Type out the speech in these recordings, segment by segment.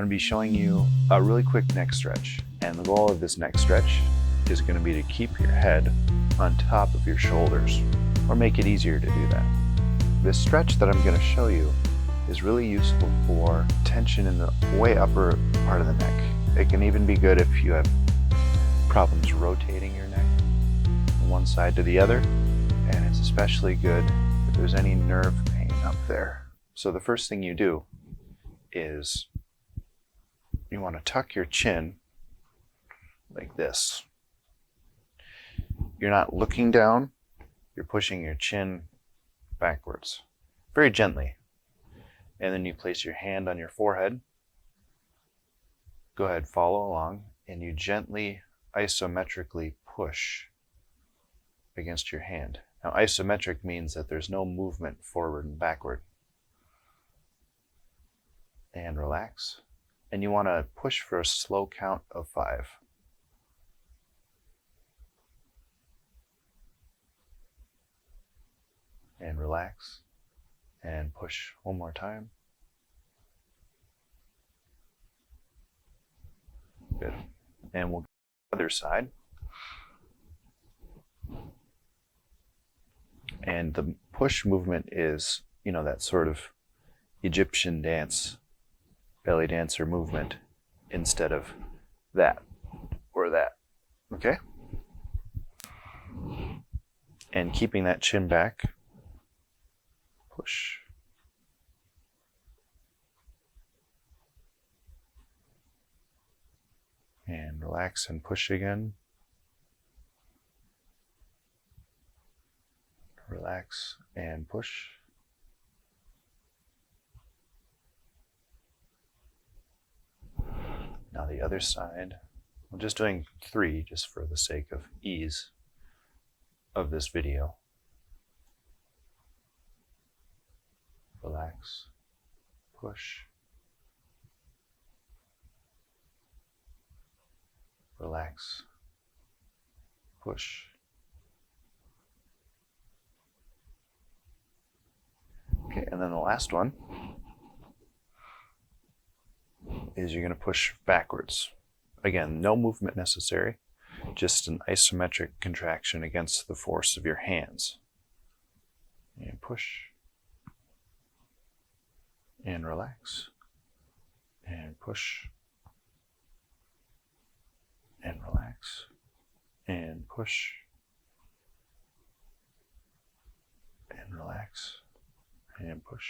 going to be showing you a really quick neck stretch. And the goal of this neck stretch is going to be to keep your head on top of your shoulders, or make it easier to do that. This stretch that I'm going to show you is really useful for tension in the way upper part of the neck. It can even be good if you have problems rotating your neck from one side to the other, and it's especially good if there's any nerve pain up there. So the first thing you do is you want to tuck your chin like this. You're not looking down, you're pushing your chin backwards, very gently. And then you place your hand on your forehead. Go ahead, follow along, and you gently isometrically push against your hand. Now, isometric means that there's no movement forward and backward. And relax. And you want to push for a slow count of 5. And relax. And push one more time. Good. And we'll go to the other side. And the push movement is, that sort of Egyptian dance, belly dancer movement, instead of that or that. Okay? And keeping that chin back, push. And relax and push again. Relax and push. Now the other side. I'm just doing 3 just for the sake of ease of this video. Relax, push. Relax, push. Okay, and then the last one is you're going to push backwards. Again, no movement necessary, just an isometric contraction against the force of your hands. And push. And relax. And push. And relax. And push. And relax. And push.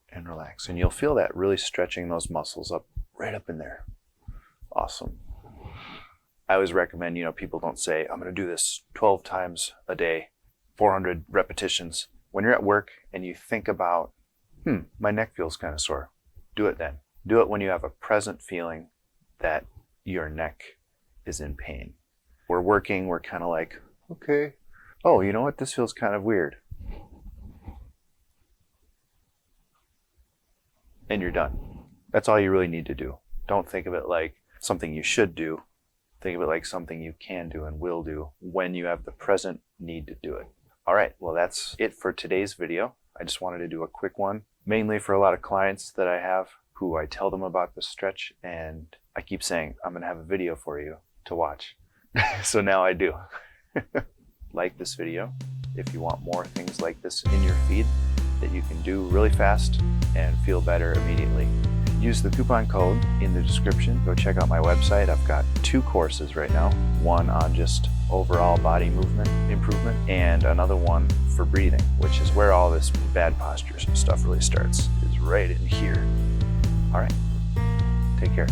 And relax. And you'll feel that really stretching those muscles up, right up in there. Awesome. I always recommend, people don't say, I'm going to do this 12 times a day, 400 repetitions. When you're at work and you think about, my neck feels kind of sore, do it then. Do it when you have a present feeling that your neck is in pain. We're working, we're kind of like, okay, oh, you know what, this feels kind of weird. And you're done. That's all you really need to do. Don't think of it like something you should do. Think of it like something you can do and will do when you have the present need to do it. All right, well, that's it for today's video. I just wanted to do a quick one, mainly for a lot of clients that I have who I tell them about the stretch, and I keep saying, I'm gonna have a video for you to watch. So now I do. Like this video if you want more things like this in your feed that you can do really fast and feel better immediately. Use the coupon code in the description. Go check out my website. I've got 2 courses right now. One on just overall body movement improvement, and another one for breathing, which is where all this bad posture stuff really starts, is right in here. All right, take care.